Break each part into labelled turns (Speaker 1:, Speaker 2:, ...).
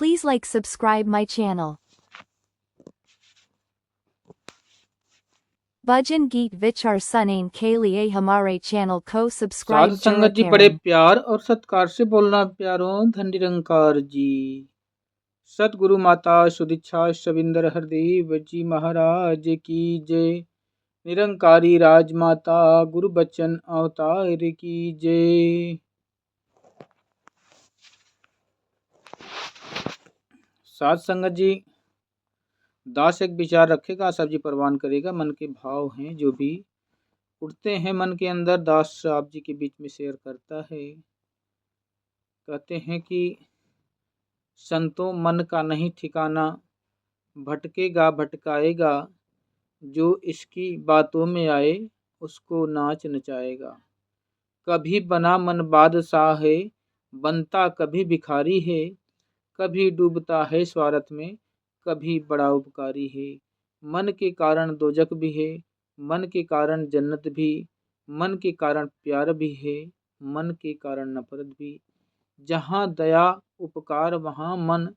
Speaker 1: Please like subscribe my channel. भजन गीत विचार सुनने के लिए हमारे चैनल को
Speaker 2: साध
Speaker 1: सब्सक्राइब
Speaker 2: संगत
Speaker 1: जरूर
Speaker 2: जी बड़े
Speaker 1: करें।
Speaker 2: प्यार और सत्कार से बोलना प्यारों। धन निरंकार जी, सतगुरु माता सुदीक्षा शविंदर हरदेव जी महाराज की जय। निरंकारी राजमाता गुरु बचन अवतार की जय। साध संगत जी, दास एक विचार रखेगा, सब्जी परवान करेगा। मन के भाव हैं जो भी उठते हैं मन के अंदर, दास आप जी के बीच में शेयर करता है। कहते हैं कि संतों मन का नहीं ठिकाना, भटकेगा भटकाएगा, जो इसकी बातों में आए उसको नाच नचाएगा। कभी बना मन बादशाह है, बनता कभी भिखारी है। कभी डूबता है स्वार्थ में, कभी बड़ा उपकारी है। मन के कारण दोजक भी है, मन के कारण जन्नत भी। मन के कारण प्यार भी है, मन के कारण नफरत भी। जहाँ दया उपकार वहाँ मन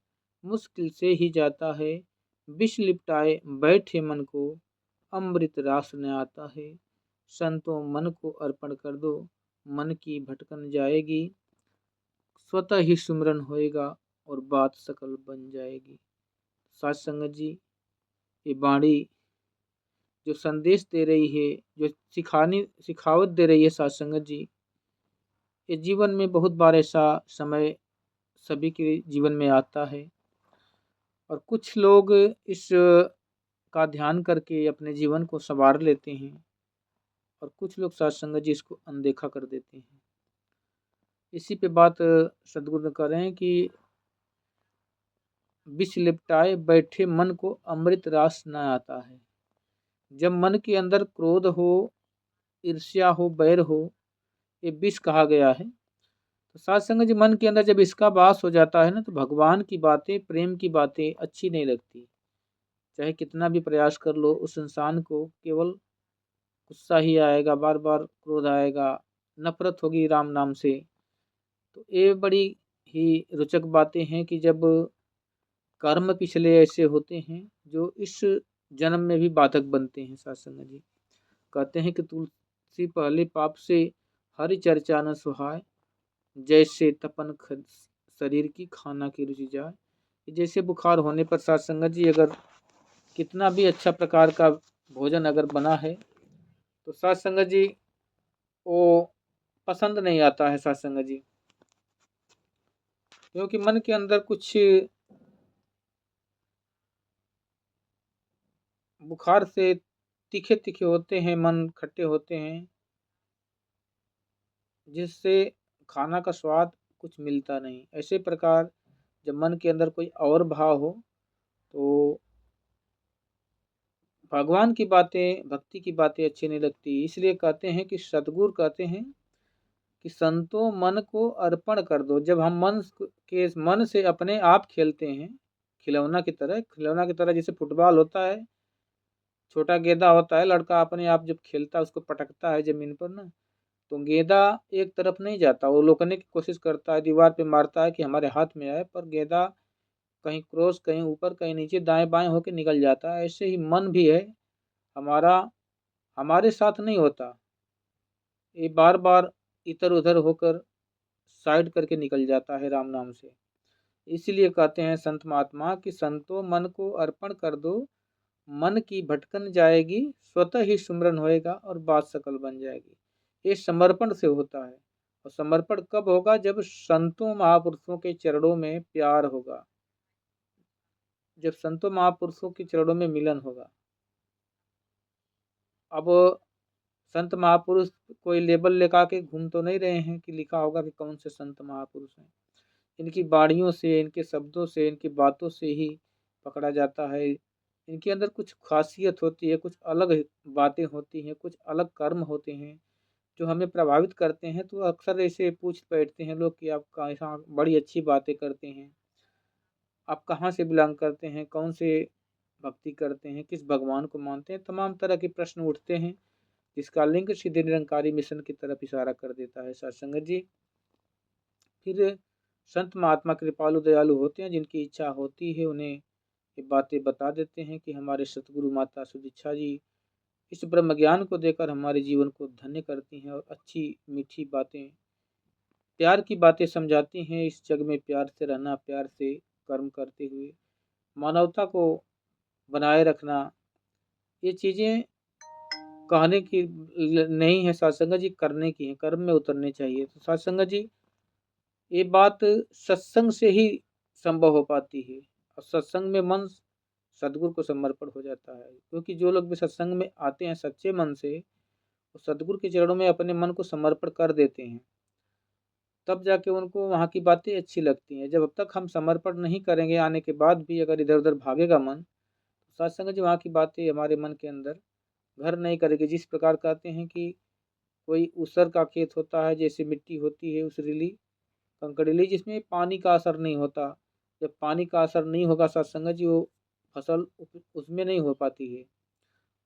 Speaker 2: मुश्किल से ही जाता है। विष लिपटाए बैठे मन को, अमृत रास न आता है। संतों मन को अर्पण कर दो, मन की भटकन जाएगी। स्वतः ही सुमरन होएगा और बात सकल बन जाएगी। साथ संगत जी, ये बाणी जो संदेश दे रही है, जो सिखावत दे रही है साथ संगत जी, ये जीवन में बहुत बार ऐसा समय सभी के जीवन में आता है और कुछ लोग इस का ध्यान करके अपने जीवन को संवार लेते हैं और कुछ लोग साथ संगत जी इसको अनदेखा कर देते हैं। इसी पे बात सदगुरु कर रहे हैं कि विष लिपटाए बैठे मन को अमृत रास न आता है। जब मन के अंदर क्रोध हो, ईर्ष्या हो, बैर हो, ये विष कहा गया है। तो साथ संगत जी, मन के अंदर जब इसका वास हो जाता है ना, तो भगवान की बातें, प्रेम की बातें अच्छी नहीं लगती। चाहे कितना भी प्रयास कर लो, उस इंसान को केवल गुस्सा ही आएगा, बार बार क्रोध आएगा, नफरत होगी राम नाम से। तो ये बड़ी ही रोचक बातें हैं कि जब कर्म पिछले ऐसे होते हैं जो इस जन्म में भी बाधक बनते हैं। साथ संगत जी कहते हैं कि तुलसी पहले पाप से हरि चर्चा न सुहाय, जैसे तपन शरीर की खाना की रुचि जाए। जैसे बुखार होने पर साथ संगत जी, अगर कितना भी अच्छा प्रकार का भोजन अगर बना है तो साथ संगत जी वो पसंद नहीं आता है। साथ संगत जी, क्योंकि मन के अंदर कुछ बुखार से तीखे तीखे होते हैं, मन खट्टे होते हैं, जिससे खाना का स्वाद कुछ मिलता नहीं। ऐसे प्रकार जब मन के अंदर कोई और भाव हो तो भगवान की बातें, भक्ति की बातें अच्छी नहीं लगती। इसलिए कहते हैं कि सतगुरु कहते हैं कि संतों मन को अर्पण कर दो। जब हम मन से अपने आप खेलते हैं, खिलौना की तरह जैसे फुटबॉल होता है, छोटा गेंदा होता है, लड़का अपने आप जब खेलता है उसको पटकता है जमीन पर ना, तो गेंदा एक तरफ नहीं जाता, वो लुकने की कोशिश करता है, दीवार पे मारता है कि हमारे हाथ में आए, पर गेंदा कहीं क्रॉस, कहीं ऊपर, कहीं नीचे, दाएं बाएं होकर निकल जाता है। ऐसे ही मन भी है हमारा, हमारे साथ नहीं होता, ये बार बार इधर उधर होकर साइड करके निकल जाता है राम नाम से। इसलिए कहते हैं संत महात्मा कि संतों मन को अर्पण कर दो, मन की भटकन जाएगी, स्वतः ही सुमरन होएगा और बात सकल बन जाएगी। ये समर्पण से होता है। और समर्पण कब होगा? जब संतों महापुरुषों के चरणों में प्यार होगा, जब संतों महापुरुषों के चरणों में मिलन होगा। अब संत महापुरुष कोई लेबल लगा के घूम तो नहीं रहे हैं कि लिखा होगा कि कौन से संत महापुरुष हैं। इनकी बाणियों से, इनके शब्दों से, इनकी बातों से ही पकड़ा जाता है। इनके अंदर कुछ खासियत होती है, कुछ अलग बातें होती हैं, कुछ अलग कर्म होते हैं जो हमें प्रभावित करते हैं। तो अक्सर ऐसे पूछ बैठते हैं लोग कि आप कहाँ, बड़ी अच्छी बातें करते हैं, आप कहाँ से बिलोंग करते हैं, कौन से भक्ति करते हैं, किस भगवान को मानते हैं। तमाम तरह के प्रश्न उठते हैं, जिसका लिंक सीधे निरंकारी मिशन की तरफ इशारा कर देता है। सत्संगत जी, फिर संत महात्मा कृपालु दयालु होते हैं, जिनकी इच्छा होती है उन्हें ये बातें बता देते हैं कि हमारे सतगुरु माता सुदीक्षा जी इस ब्रह्म ज्ञान को देकर हमारे जीवन को धन्य करती हैं और अच्छी मीठी बातें, प्यार की बातें समझाती हैं। इस जग में प्यार से रहना, प्यार से कर्म करते हुए मानवता को बनाए रखना, ये चीज़ें कहने की नहीं है सत्संग जी, करने की है, कर्म में उतरने चाहिए। तो सत्संग जी, ये बात सत्संग से ही संभव हो पाती है और सत्संग में मन सदगुरु को समर्पण हो जाता है, क्योंकि जो लोग भी सत्संग में आते हैं सच्चे मन से, वो सदगुरु के चरणों में अपने मन को समर्पण कर देते हैं, तब जाके उनको वहाँ की बातें अच्छी लगती हैं। जब अब तक हम समर्पण नहीं करेंगे, आने के बाद भी अगर इधर उधर भागेगा मन, तो सत्संग जी वहाँ की बातें हमारे मन के अंदर घर नहीं करेगी। जिस प्रकार कहते हैं कि कोई ऊसर का खेत होता है, जैसे मिट्टी होती है उसरीली कंकड़ीली, जिसमें पानी का असर नहीं होता। जब पानी का असर नहीं होगा सत्संग जी, वो फसल उसमें नहीं हो पाती है।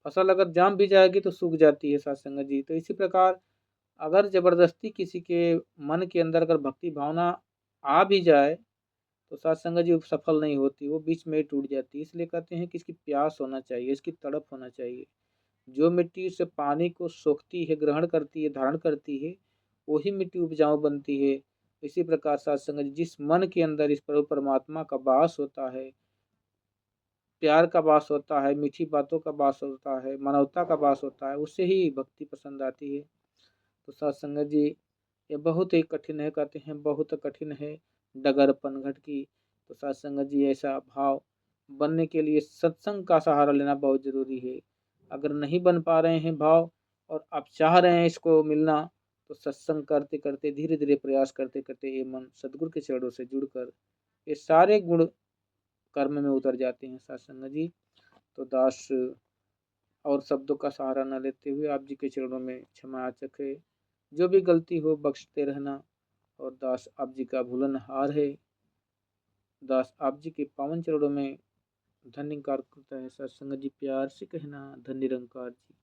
Speaker 2: फसल अगर जाम भी जाएगी तो सूख जाती है सत्संग जी। तो इसी प्रकार अगर जबरदस्ती किसी के मन के अंदर अगर भक्ति भावना आ भी जाए, तो सत्संग जी सफल नहीं होती, वो बीच में ही टूट जाती है। इसलिए कहते हैं कि इसकी प्यास होना चाहिए, इसकी तड़प होना चाहिए। जो मिट्टी से पानी को सोखती है, ग्रहण करती है, धारण करती है, वही मिट्टी उपजाऊ बनती है। इसी प्रकार सत्संग जी, जिस मन के अंदर इस प्रभु परमात्मा का वास होता है, प्यार का वास होता है, मीठी बातों का वास होता है, मानवता का वास होता है, उससे ही भक्ति पसंद आती है। तो सत्संग जी, ये बहुत ही कठिन है, कहते हैं बहुत कठिन है डगर पनघट की। तो सत्संग जी, ऐसा भाव बनने के लिए सत्संग का सहारा लेना बहुत जरूरी है। अगर नहीं बन पा रहे हैं भाव और आप चाह रहे हैं इसको मिलना, तो सत्संग करते करते, धीरे धीरे प्रयास करते करते ये मन सदगुरु के चरणों से जुड़कर ये सारे गुण कर्म में उतर जाते हैं सत्संग जी। तो दास और शब्दों का सहारा न लेते हुए आप जी के चरणों में क्षमा याचक है। जो भी गलती हो बख्शते रहना, और दास आप जी का भूलनहार है। दास आप जी के पावन चरणों में धन्यवाद करता है। सत्संग जी, प्यार से कहना धन्य निरंकार जी।